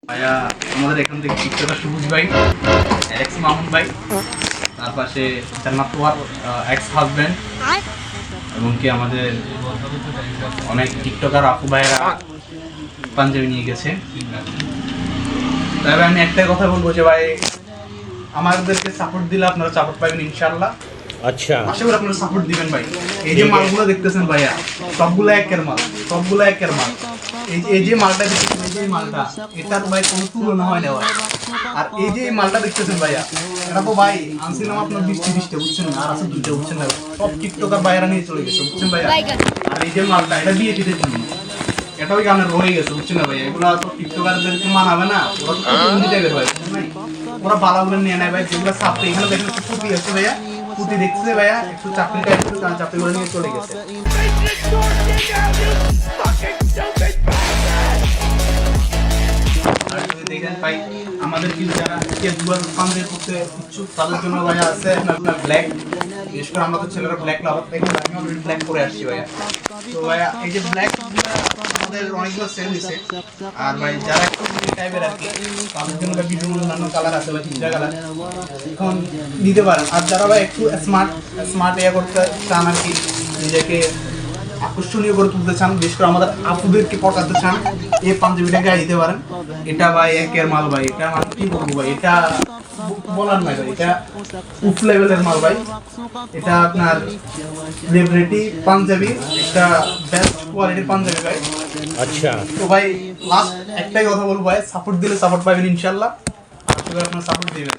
ভাইয়া আমাদের এখান থেকে টিকটকার সবুজ ভাই, এক্স মামুন ভাই, তার পাশে জান্নাত ওয়ার এক্স হাজব্যান্ড এবং কি আমাদের অনেক টিকটকার আপু ভাইয়েরা পাঞ্জাবি নিয়ে গেছে। তবে আমি একটাই কথা বলবো যে ভাই আমাদেরকে সাপোর্ট দিলে আপনারা সাপোর্ট পাবেন ইনশাআল্লাহ। আচ্ছা, আশা করি আপনারা সাপোর্ট দিবেন ভাই। এই যে মালগুলো দেখতেছেন ভাইয়া, সবগুলো একের মাল, সবগুলো একের মাল। এই যে মালটা দেখতেছেন, এই যে মালটা, এটার ভাই কোনো তুলনা হয় না ভাই। আর এই যে মালটা দেখতেছেন ভাইয়া, এটা তো ভাই আনছিলাম আপনার 20-30টা, বুঝছেন না? আর আছে 2টা, বুঝছেন না? সব টিকটকার বাইরা নিয়ে চলে গেছে, বুঝছেন ভাইয়া? আর এই যে মালটা, এটা বিয়ে দিতে জন্য, এটাও গানে রয়ে গেছে, বুঝছেন না ভাইয়া? এগুলো তো টিকটকারদেরকে মানাবে না, ওরা তো পুঁতি দেবে ভাই, ওরা বালাগুলো নিয়ে নেয় ভাই। যেগুলো সাপড়ে, এখানে দেখেন একটু পুঁতি আছে ভাইয়া, পুঁতি দেখছে ভাইয়া, একটু চাকরিটা একটু চাকরি করে নিয়ে চলে গেছে। আর যদি দেখেন ভাই আমাদের কিন্তু যারা ক্যাজুয়াল পাঞ্জাবি পরতে ইচ্ছুক তাদের জন্য ভাইয়া আছে আপনার ব্ল্যাক, বিশেষ করে আমরা তো ছেলেরা ব্ল্যাক লাভার, দেখেন আমি অলরেডি ব্ল্যাক পরে আসছি ভাইয়া। তো ভাইয়া এই যে ব্ল্যাক আমাদের অনেকগুলো সেল দিছে। আর ভাই যারা একটু টাইপের আর কি তাদের জন্য বিভিন্ন অন্যান্য কালার আছে ভাই, তিনটা কালার এখন নিতে পারেন। আর যারা ভাই একটু স্মার্ট ইয়ে করতে চান আর কি, নিজেকে আকর্ষণীয় করে তুলতে চান, বিশেষ করে আমাদের আপুদেরকে পটাতে চান, এই পাঞ্জাবিটা গায়ে দিতে পারেন। এটা ভাই একের মাল ভাই, এটা মানে কি বলবো ভাই, এটা বলার নাই ভাই, এটা উফ লেভেলের মাল ভাই। এটা আপনার সেলিব্রিটি পাঞ্জাবি, একটা বেস্ট কোয়ালিটির পাঞ্জাবি ভাই। আচ্ছা, তো ভাই লাস্ট একটাই কথা বলবো ভাই, সাপোর্ট দিলে সাপোর্ট পাবেন ইনশাআল্লাহ। আশা করি আপনারা সাপোর্ট দিবেন।